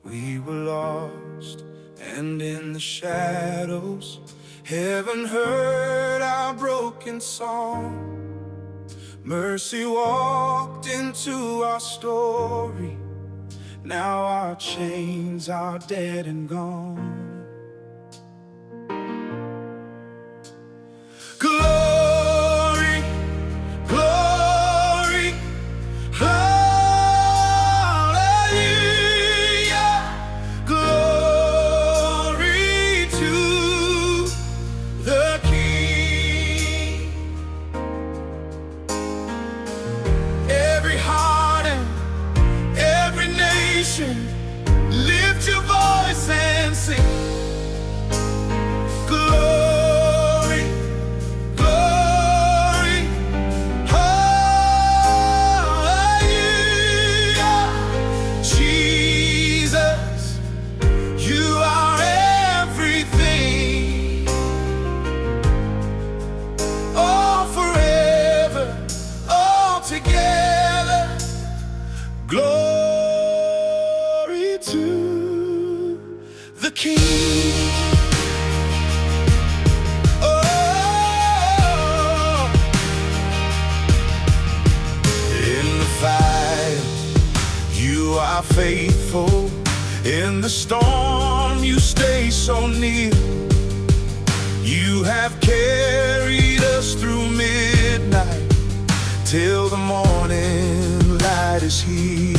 We were lost, and in the shadows, heaven heard our broken song. Mercy walked into our story. Now our chains are dead and gone. Glory, glory, hallelujah. Glory to the King. Every heart and every nation, lift your voice and sing. Glory, glory, hallelujah. Jesus, you are everything. All forever, all together. Glory to the King. Oh, in the fight, you are faithful. In the storm, you stay so near. You have carried us through midnight till the morning light is here.